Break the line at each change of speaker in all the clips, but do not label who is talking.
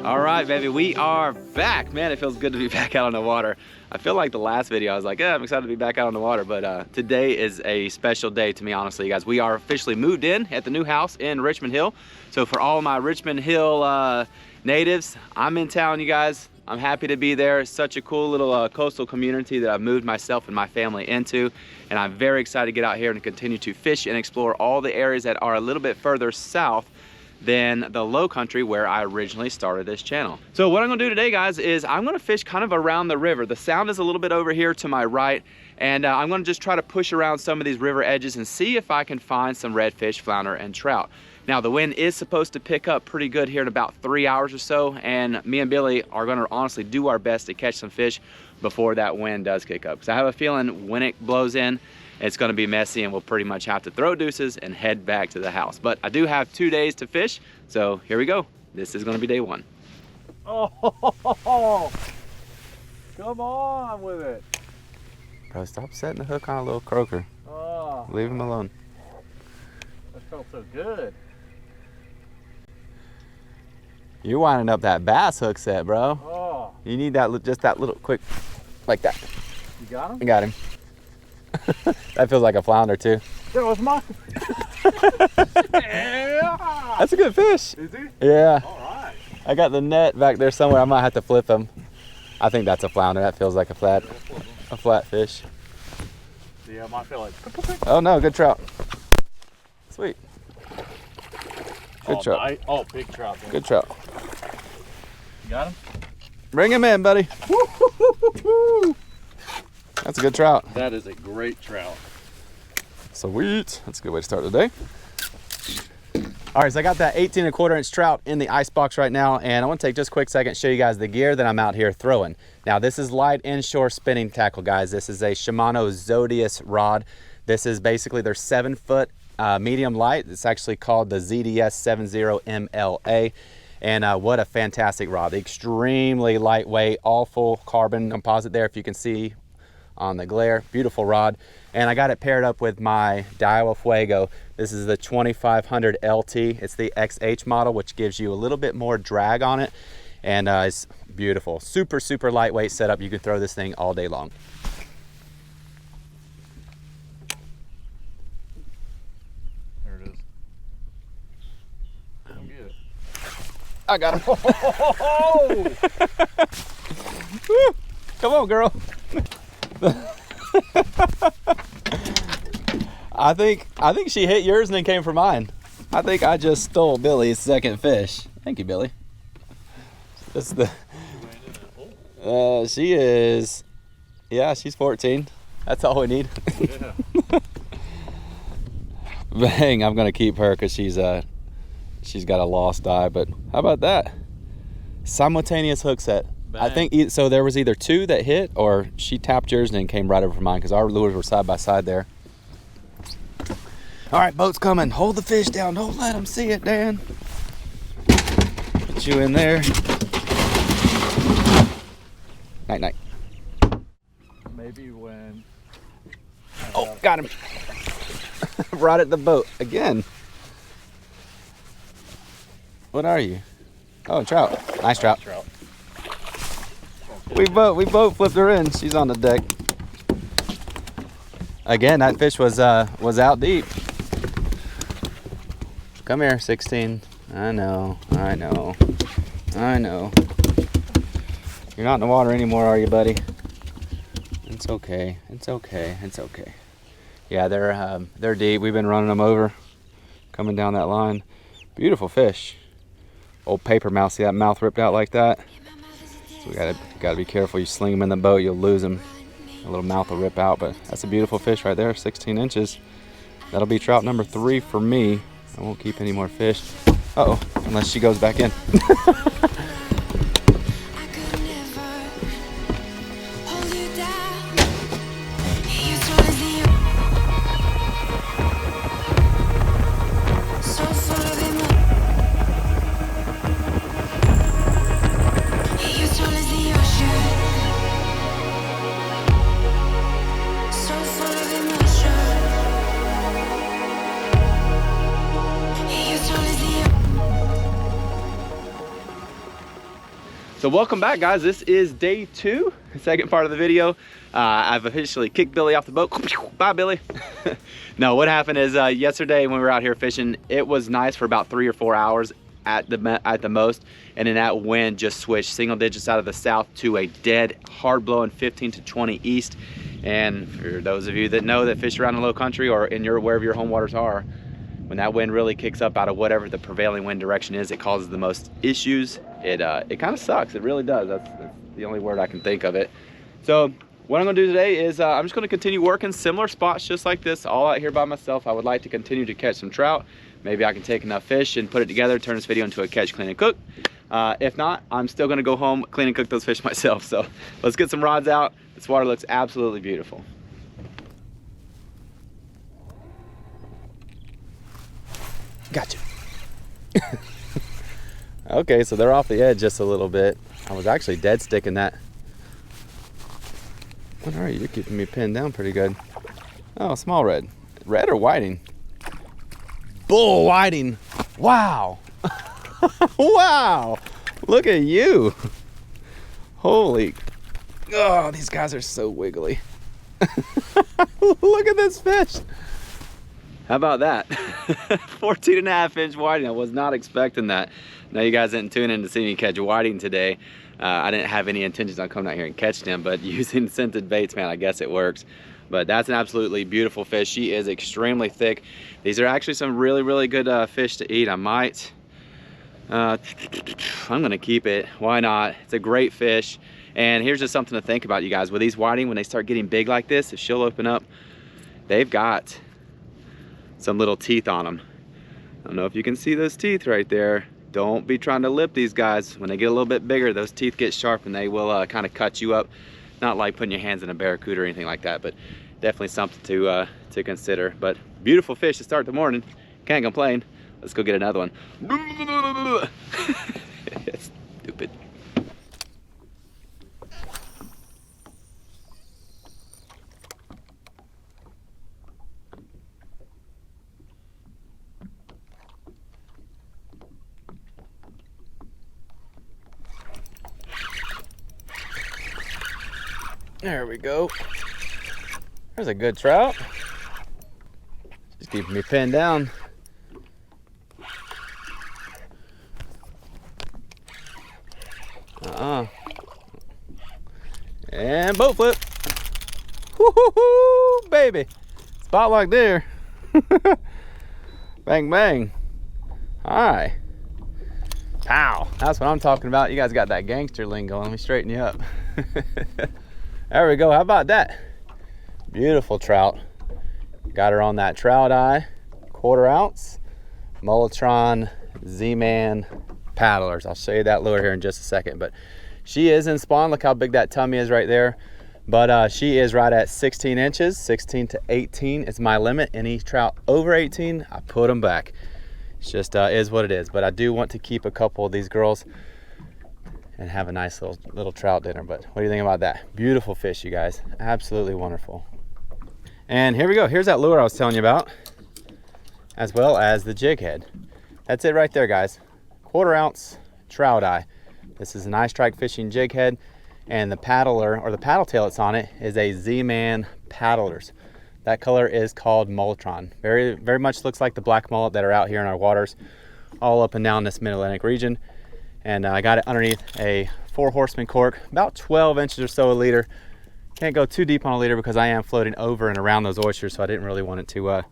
All right, baby, we are back. Man, it feels good to be back out on the water. I feel like the last video, I was like, yeah, I'm excited to be back out on the water, but today is a special day to me, honestly, you guys. We are officially moved in at the new house in Richmond Hill. So for all of my Richmond Hill natives, I'm in town, you guys. I'm happy to be there. It's such a cool little coastal community that I've moved myself and my family into. And I'm very excited to get out here and continue to fish and explore all the areas that are a little bit further south than the low country where I originally started this channel. So what I'm gonna do today, guys, is I'm gonna fish kind of around the river. The sound is a little bit over here to my right, and I'm gonna just try to push around some of these river edges and see if I can find some redfish, flounder, and trout. Now, the wind is supposed to pick up pretty good here in about 3 hours or so, and me and Billy are gonna honestly do our best to catch some fish before that wind does kick up. Because I have a feeling when it blows in, it's gonna be messy and we'll pretty much have to throw deuces and head back to the house. But I do have 2 days to fish, so here we go. This is gonna be day one.
Oh, come on with it.
Bro, stop setting the hook on a little croaker.
Oh,
Leave him alone.
that felt so good.
You're winding up that bass hook set, bro.
Oh,
You need that, just that little quick, like that.
you got him?
I got him. That feels like a flounder too.
That was my. Yeah.
That's a good fish.
Is he?
Yeah.
All right.
I got the net back there somewhere. I might have to flip him. I think that's a flounder. That feels like a flat fish.
Yeah, I feel like.
Oh no, good trout. Sweet. Good trout.
Oh, big trout. Then.
Good trout.
You got him?
Bring him in, buddy. That's a good trout.
That is a great trout.
Sweet. That's a good way to start the day. All right, so I got that 18 1/4 inch trout in the ice box right now, and I want to take just a quick second to show you guys the gear that I'm out here throwing. Now, this is light inshore spinning tackle, guys. This is a Shimano Zodius rod. This is basically their 7-foot medium light. It's actually called the ZDS 70 MLA. And what a fantastic rod. Extremely lightweight, all full carbon composite there, if you can see on the glare. Beautiful rod. And I got it paired up with my Daiwa Fuego. This is the 2500 LT. It's the XH model, which gives you a little bit more drag on it. And it's beautiful. Super, super lightweight setup. You can throw this thing all day long.
There it is. Come get it.
I got him.
Oh!
Woo! Come on, girl. I think she hit yours and then came for mine. I think I just stole Billy's second fish. Thank you, Billy. This is the. She is. Yeah, she's 14. That's all we need.
Yeah.
Bang! I'm gonna keep her because she's got a lost eye. But how about that? Simultaneous hook set.
Bang.
I think so. There was either 2 that hit, or she tapped yours and then came right over for mine because our lures were side by side there. All right, boat's coming. Hold the fish down. Don't let them see it, Dan. Put you in there. Night, night.
Maybe when.
Oh, got him. Right at the boat again. What are you? Oh, trout. Nice trout.
Trout.
We both flipped her in. She's on the deck. Again, that fish was out deep. Come here, 16. I know. You're not in the water anymore, are you, buddy? It's okay. Yeah, they're deep. We've been running them over, coming down that line. Beautiful fish. Old paper mouth. See that mouth ripped out like that? So we gotta be careful. You sling them in the boat, you'll lose them. A little mouth will rip out, but that's a beautiful fish right there, 16 inches. That'll be trout number 3 for me. I won't keep any more fish. Uh-oh, unless she goes back in. So welcome back, guys. This is day 2, the second part of the video. I've officially kicked Billy off the boat. Bye, Billy. No, what happened is yesterday when we were out here fishing, it was nice for about 3 or 4 hours at the most, and then that wind just switched single digits out of the south to a dead, hard blowing 15 to 20 east. And for those of you that know that fish around the low country or in wherever your home waters are, when that wind really kicks up out of whatever the prevailing wind direction is, it causes the most issues. It kind of sucks. It really does. That's the only word I can think of it. So what I'm gonna do today is I'm just gonna continue working similar spots just like this, all out here by myself. I would like to continue to catch some trout. Maybe I can take enough fish and put it together, turn this video into a catch, clean, and cook. If not, I'm still gonna go home, clean and cook those fish myself. So let's get some rods out. This water looks absolutely beautiful. Gotcha. Okay, so they're off the edge just a little bit. I was actually dead sticking that. All right, you're keeping me pinned down pretty good. Oh, small red. Red or whiting? Bull whiting. Wow. Wow. Look at you. Holy. Oh, these guys are so wiggly. Look at this fish. How about that? 14.5-inch whiting. I was not expecting that. Now you guys didn't tune in to see me catch whiting today. I didn't have any intentions on coming out here and catching them, but using scented baits, man, I guess it works. But that's an absolutely beautiful fish. She is extremely thick. These are actually some really, really good fish to eat. I'm gonna keep it. Why not? It's a great fish. And here's just something to think about, you guys. With these whiting, when they start getting big like this, if she'll open up, they've got some little teeth on them. I don't know if you can see those teeth right there. Don't be trying to lip these guys. When they get a little bit bigger, those teeth get sharp and they will kind of cut you up. Not like putting your hands in a barracuda or anything like that, but definitely something to consider. But beautiful fish to start the morning. Can't complain. Let's go get another one. Stupid. There we go. There's a good trout. Just keeping me pinned down. And boat flip. Woo-hoo-hoo, baby. Spot lock there. Bang, bang. Hi. Pow. That's what I'm talking about. You guys got that gangster lingo. Let me straighten you up. There we go. How about that? Beautiful trout. Got her on that trout eye, 1/4 ounce, Molotron Z-Man paddlers. I'll show you that lure here in just a second, but she is in spawn. Look how big that tummy is right there. But she is right at 16 inches. 16 to 18 is my limit. Any trout over 18, I put them back. It's just is what it is. But I do want to keep a couple of these girls and have a nice little trout dinner. But what do you think about that? Beautiful fish, you guys. Absolutely wonderful. And here we go. Here's that lure I was telling you about, as well as the jig head. That's it right there, guys. 1/4 ounce trout eye. This is an eye strike fishing jig head, and the paddler, or the paddle tail that's on it, is a Z-Man paddlers. That color is called Molotron. Very, very much looks like the black mullet that are out here in our waters, all up and down this mid-Atlantic region. And I got it underneath a 4 Horseman cork, about 12 inches or so a leader. Can't go too deep on a leader because I am floating over and around those oysters, so I didn't really want it to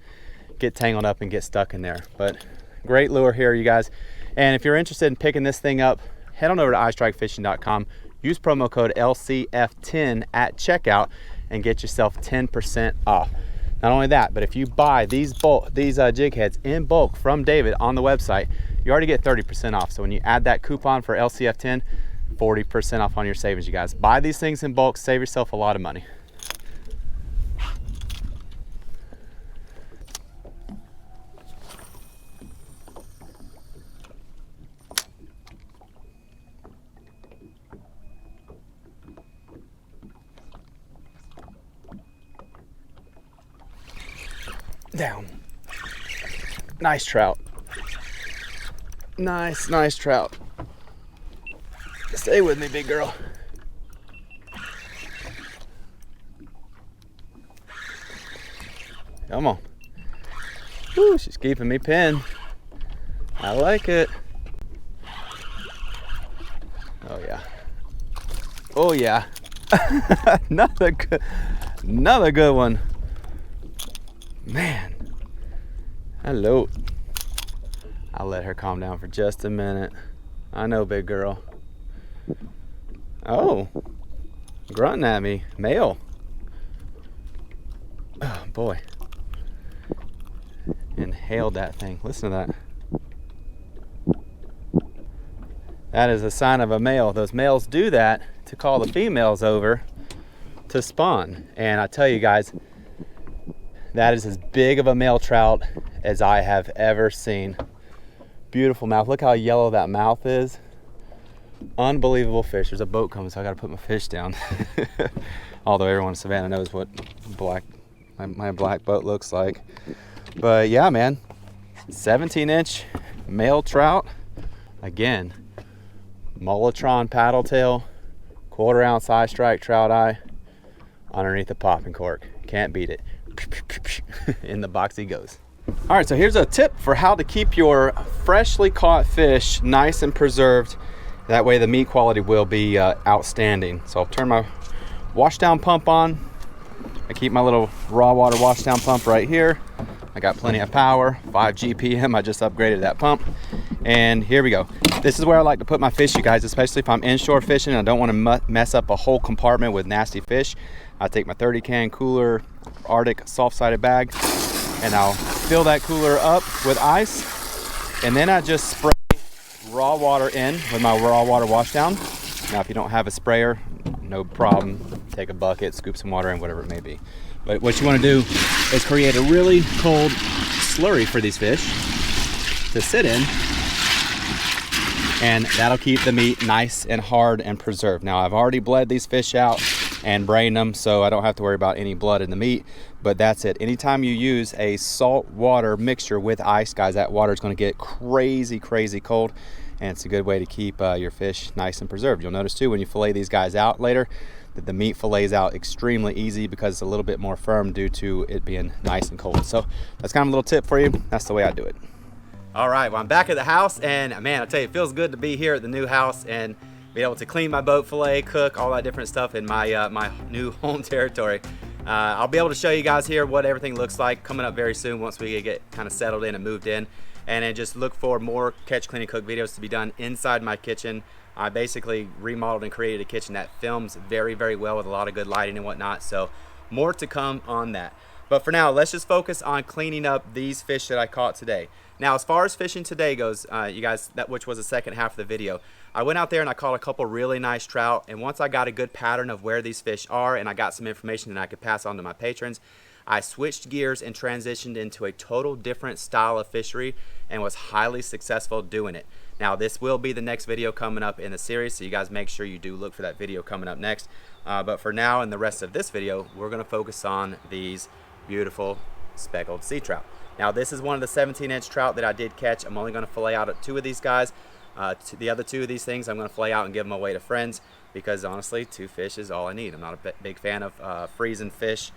get tangled up and get stuck in there. But great lure here, you guys. And if you're interested in picking this thing up, head on over to eyestrikefishing.com. Use promo code LCF10 at checkout and get yourself 10% off. Not only that, but if you buy these jig heads in bulk from David on the website, you already get 30% off. So when you add that coupon for LCF10, 40% off on your savings, you guys. Buy these things in bulk, save yourself a lot of money. Down. Nice trout. Nice trout. Stay with me, big girl. Come on. Woo, she's keeping me pinned. I like it. Oh yeah. Oh yeah. another good one. Man. Hello. I'll let her calm down for just a minute. I know, big girl. Oh, grunting at me. Male. Oh boy. Inhaled that thing. Listen to that. That is a sign of a male. Those males do that to call the females over to spawn. And I tell you guys, that is as big of a male trout as I have ever seen. Beautiful mouth. Look how yellow that mouth is. Unbelievable fish. There's a boat coming, so I gotta put my fish down. Although everyone in Savannah knows what my black boat looks like. But yeah, man, 17-inch male trout. Again, Molotron paddle tail, 1/4 ounce eye strike trout eye underneath the popping cork. Can't beat it. In the box he goes. All right, so here's a tip for how to keep your freshly caught fish nice and preserved. That way the meat quality will be outstanding. So I'll turn my wash down pump on. I keep my little raw water wash down pump right here. I got plenty of power, 5 GPM. I just upgraded that pump. And here we go. This is where I like to put my fish, you guys, especially if I'm inshore fishing and I don't want to mess up a whole compartment with nasty fish. I take my 30 can cooler Arctic soft-sided bag and I'll fill that cooler up with ice. And then I just spray raw water in with my raw water wash down. Now, if you don't have a sprayer, no problem. Take a bucket, scoop some water in, whatever it may be. But what you want to do is create a really cold slurry for these fish to sit in, and that'll keep the meat nice and hard and preserved. Now, I've already bled these fish out and brained them, so I don't have to worry about any blood in the meat, but that's it. Anytime you use a salt water mixture with ice, guys, that water is going to get crazy cold, and it's a good way to keep your fish nice and preserved. You'll notice too when you fillet these guys out later that the meat fillets out extremely easy because it's a little bit more firm due to it being nice and cold. So that's kind of a little tip for you. That's the way I do it. All right, well, I'm back at the house, and man, I tell you, it feels good to be here at the new house and be able to clean my boat, fillet, cook, all that different stuff in my my new home territory. I'll be able to show you guys here what everything looks like coming up very soon once we get kind of settled in and moved in. And then just look for more catch, clean, and cook videos to be done inside my kitchen. I basically remodeled and created a kitchen that films very well with a lot of good lighting and whatnot. So more to come on that. But for now, let's just focus on cleaning up these fish that I caught today. Now, as far as fishing today goes, you guys, which was the second half of the video, I went out there and I caught a couple really nice trout. And once I got a good pattern of where these fish are and I got some information that I could pass on to my patrons, I switched gears and transitioned into a total different style of fishery and was highly successful doing it. Now, this will be the next video coming up in the series, so you guys make sure you do look for that video coming up next. But for now, in the rest of this video, we're going to focus on these beautiful speckled sea trout. Now, this is one of the 17-inch trout that I did catch. I'm only going to fillet out 2 of these guys. The other 2 of these things I'm going to fillet out and give them away to friends because honestly, 2 fish is all I need. I'm not a big fan of freezing fish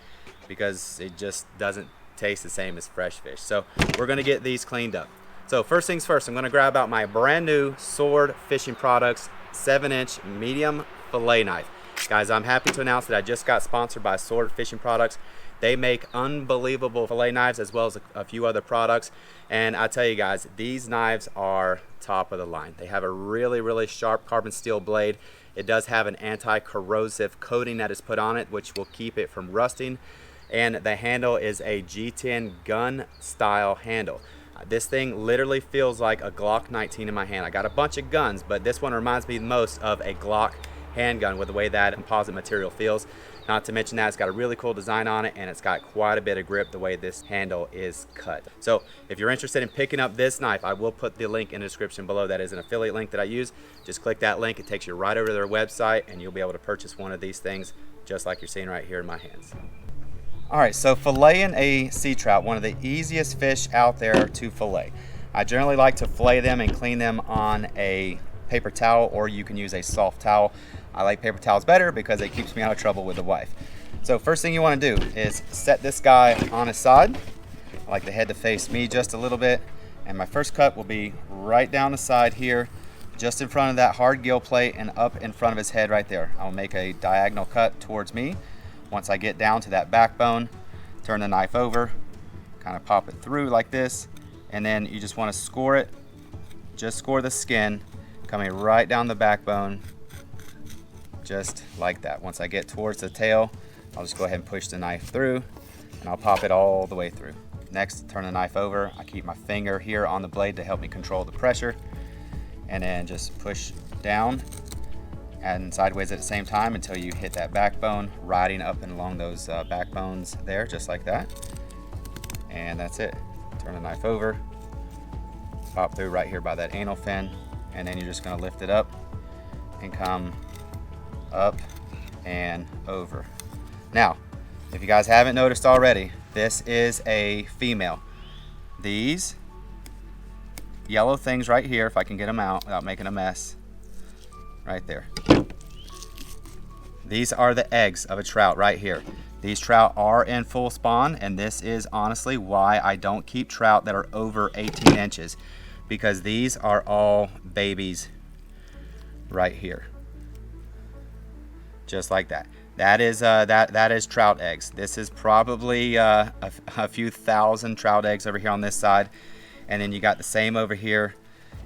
because it just doesn't taste the same as fresh fish. So we're going to get these cleaned up. So first things first, I'm going to grab out my brand new Sword Fishing Products 7-inch medium fillet knife. Guys, I'm happy to announce that I just got sponsored by Sword Fishing Products. They make unbelievable fillet knives as well as a few other products. And I tell you guys, these knives are top of the line. They have a really sharp carbon steel blade. It does have an anti-corrosive coating that is put on it, which will keep it from rusting. And the handle is a G10 gun style handle. This thing literally feels like a Glock 19 in my hand. I got a bunch of guns, but this one reminds me most of a Glock handgun with the way that composite material feels. Not to mention that it's got a really cool design on it and it's got quite a bit of grip the way this handle is cut. So if you're interested in picking up this knife, I will put the link in the description below. That is an affiliate link that I use. Just click that link. It takes you right over to their website and you'll be able to purchase one of these things just like you're seeing right here in my hands. All right, so filleting a sea trout, one of the easiest fish out there to fillet. I generally like to fillet them and clean them on a paper towel, or you can use a soft towel. I like paper towels better because it keeps me out of trouble with the wife. So first thing you want to do is set this guy on his side. I like the head to face me just a little bit, and my first cut will be right down the side here, just in front of that hard gill plate and up in front of his head right there. I'll make a diagonal cut towards me. Once I get down to that backbone, turn the knife over, kind of pop it through like this, and then you just want to score it, just score the skin, coming right down the backbone, just like that. Once I get towards the tail, I'll just go ahead and push the knife through, and I'll pop it all the way through. Next, turn the knife over. I keep my finger here on the blade to help me control the pressure, and then just push down and sideways at the same time until you hit that backbone, riding up and along those backbones there, just like that. And that's it. Turn the knife over, pop through right here by that anal fin, and then you're just gonna lift it up and come up and over. Now, if you guys haven't noticed already, this is a female. These yellow things right here, if I can get them out without making a mess, right there. These are the eggs of a trout right here. These trout are in full spawn, and this is honestly why I don't keep trout that are over 18 inches, because these are all babies right here. Just like that. That is trout eggs. This is probably a few thousand trout eggs over here on this side, and then you got the same over here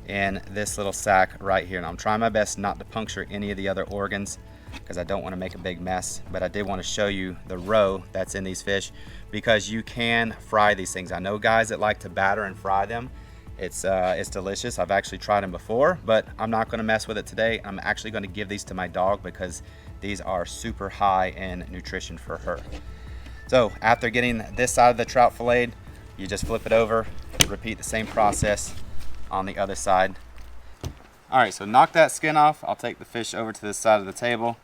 in this little sack right here. And I'm trying my best not to puncture any of the other organs because I don't want to make a big mess, but I did want to show you the roe that's in these fish, because you can fry these things. I know guys that like to batter and fry them. It's delicious. I've actually tried them before, but I'm not going to mess with it today. I'm actually going to give these to my dog because these are super high in nutrition for her. So after getting this side of the trout filleted, you just flip it over, repeat the same process on the other side. All right, so knock that skin off. I'll take the fish over to this side of the table.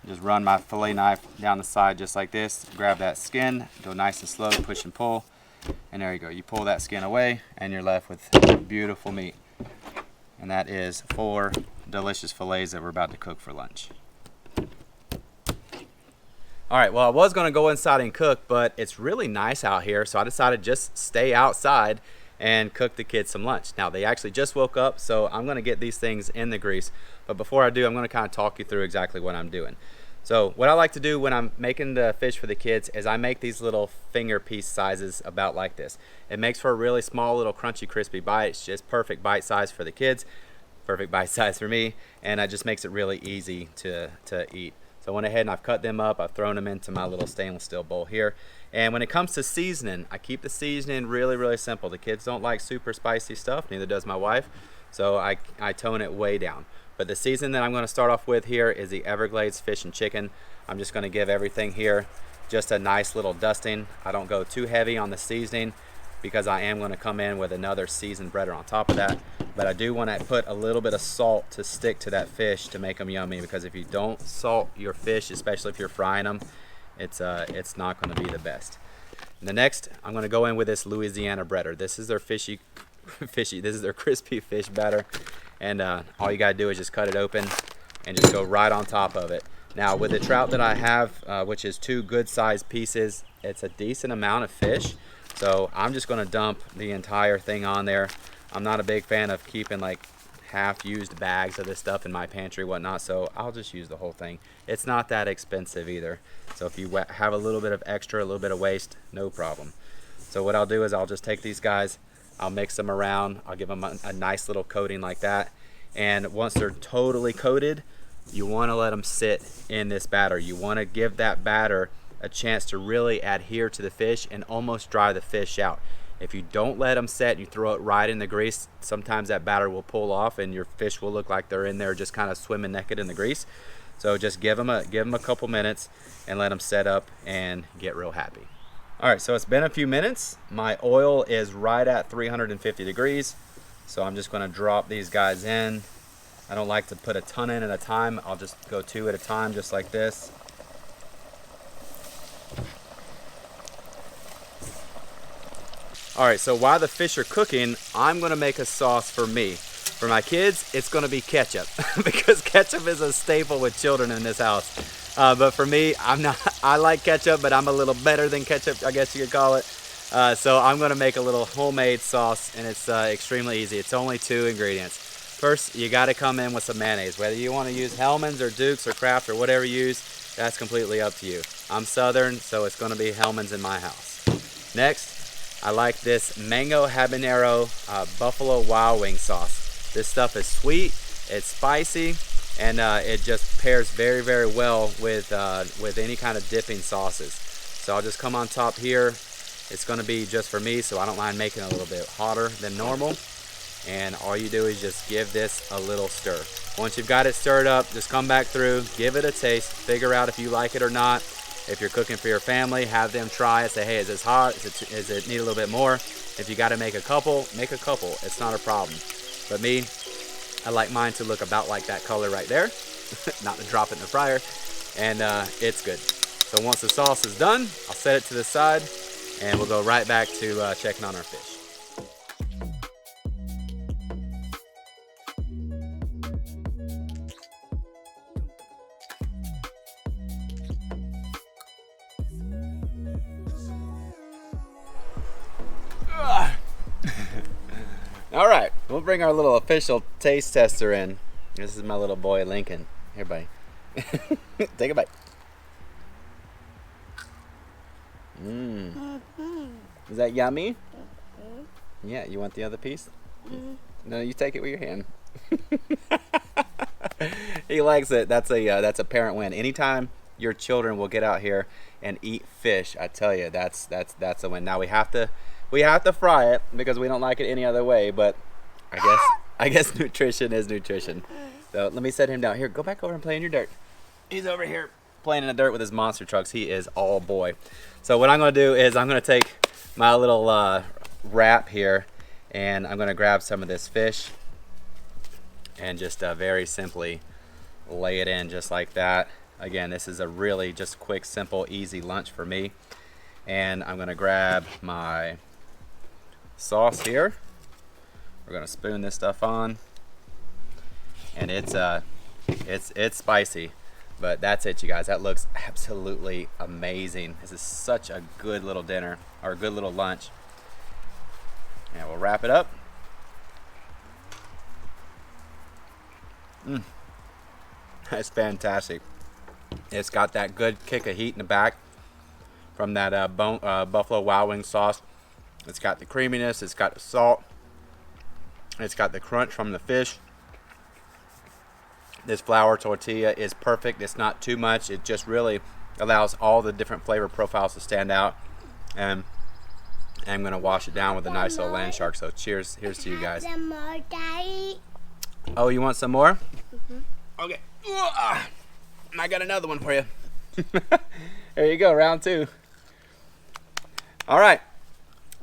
Just run my fillet knife down the side just like this. Grab that skin, go nice and slow, push and pull. And there you go. You pull that skin away and you're left with beautiful meat. And that is 4 delicious fillets that we're about to cook for lunch. All right, well, I was gonna go inside and cook, but it's really nice out here, so I decided just stay outside and cook the kids some lunch. Now, they actually just woke up, so I'm gonna get these things in the grease. But before I do, I'm gonna kind of talk you through exactly what I'm doing. So what I like to do when I'm making the fish for the kids is I make these little finger piece sizes about like this. It makes for a really small little crunchy crispy bite. It's just perfect bite size for the kids, perfect bite size for me, and it just makes it really easy to eat. So I went ahead and I've cut them up. I've thrown them into my little stainless steel bowl here. And when it comes to seasoning, I keep the seasoning really, really simple. The kids don't like super spicy stuff, neither does my wife. So I tone it way down. But the seasoning that I'm gonna start off with here is the Everglades fish and chicken. I'm just gonna give everything here just a nice little dusting. I don't go too heavy on the seasoning because I am gonna come in with another seasoned breader on top of that. But I do wanna put a little bit of salt to stick to that fish to make them yummy, because if you don't salt your fish, especially if you're frying them, it's not gonna be the best. And the next, I'm gonna go in with this Louisiana breader. This is their this is their crispy fish batter. And all you gotta do is just cut it open and just go right on top of it. Now with the trout that I have, which is 2 good sized pieces, it's a decent amount of fish. So I'm just gonna dump the entire thing on there. I'm not a big fan of keeping like half used bags of this stuff in my pantry, whatnot, so I'll just use the whole thing. It's not that expensive either. So if you have a little bit of extra, a little bit of waste, no problem. So what I'll do is I'll just take these guys, I'll mix them around, I'll give them a nice little coating like that. And once they're totally coated, you wanna let them sit in this batter. You wanna give that batter a chance to really adhere to the fish and almost dry the fish out. If you don't let them set and you throw it right in the grease, sometimes that batter will pull off and your fish will look like they're in there just kind of swimming naked in the grease. So just give them a couple minutes and let them set up and get real happy. All right, so it's been a few minutes. My oil is right at 350 degrees. So I'm just gonna drop these guys in. I don't like to put a ton in at a time. I'll just go 2 at a time, just like this. All right, so while the fish are cooking, I'm gonna make a sauce for me. For my kids, it's gonna be ketchup because ketchup is a staple with children in this house. But for me, I like ketchup, but I'm a little better than ketchup, I guess you could call it. So I'm gonna make a little homemade sauce, and it's extremely easy. It's only 2 ingredients. First, you gotta come in with some mayonnaise. Whether you wanna use Hellmann's or Duke's or Kraft or whatever you use, that's completely up to you. I'm Southern, so it's gonna be Hellmann's in my house. Next, I like this mango habanero buffalo wild wing sauce. This stuff is sweet, it's spicy, and it just pairs very, very well with any kind of dipping sauces. So I'll just come on top here. It's gonna be just for me, so I don't mind making it a little bit hotter than normal. And all you do is just give this a little stir. Once you've got it stirred up, just come back through, give it a taste, figure out if you like it or not. If you're cooking for your family, have them try it, say, hey, is this hot? Does it need a little bit more? If you gotta make a couple, make a couple. It's not a problem. But me, I like mine to look about like that color right there, not to drop it in the fryer, and it's good. So once the sauce is done, I'll set it to the side, and we'll go right back to checking on our fish. All right, we'll bring our little official taste tester in. This is my little boy, Lincoln. Here, buddy. Take a bite. Is that yummy? Yeah, you want the other piece? No, you take it with your hand. He likes it. That's a parent win. Anytime your children will get out here and eat fish, I tell you, that's a win. Now we have to fry it because we don't like it any other way, but I guess nutrition is nutrition. So let me set him down. Here, go back over and play in your dirt. He's over here playing in the dirt with his monster trucks. He is all boy. So what I'm gonna do is I'm gonna take my little wrap here, and I'm gonna grab some of this fish and just very simply lay it in just like that. Again, this is a really just quick, simple, easy lunch for me. And I'm gonna grab my sauce here. We're gonna spoon this stuff on, and it's spicy, but that's it, you guys. That looks absolutely amazing. This is such a good little dinner, or a good little lunch. And we'll wrap it up. That's fantastic. It's got that good kick of heat in the back from that Buffalo Wild Wing sauce. It's got the creaminess, it's got the salt, it's got the crunch from the fish. This flour tortilla is perfect. It's not too much. It just really allows all the different flavor profiles to stand out. And I'm gonna wash it down with a nice little land shark. So cheers, here's to you guys.
Some more, Daddy.
Oh, you want some more? Okay. I got another one for you. There you go, round 2. All right.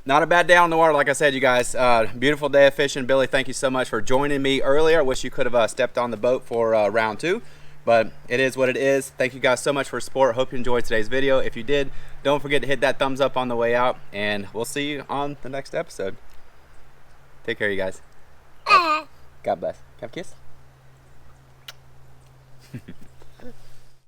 Not a bad day on the water, like I said, you guys. Beautiful day of fishing. Billy, thank you so much for joining me earlier. I wish you could have stepped on the boat for round 2, but it is what it is. Thank you guys so much for support. Hope you enjoyed today's video. If you did, don't forget to hit that thumbs up on the way out, and we'll see you on the next episode. Take care, you guys. God bless. Have a kiss.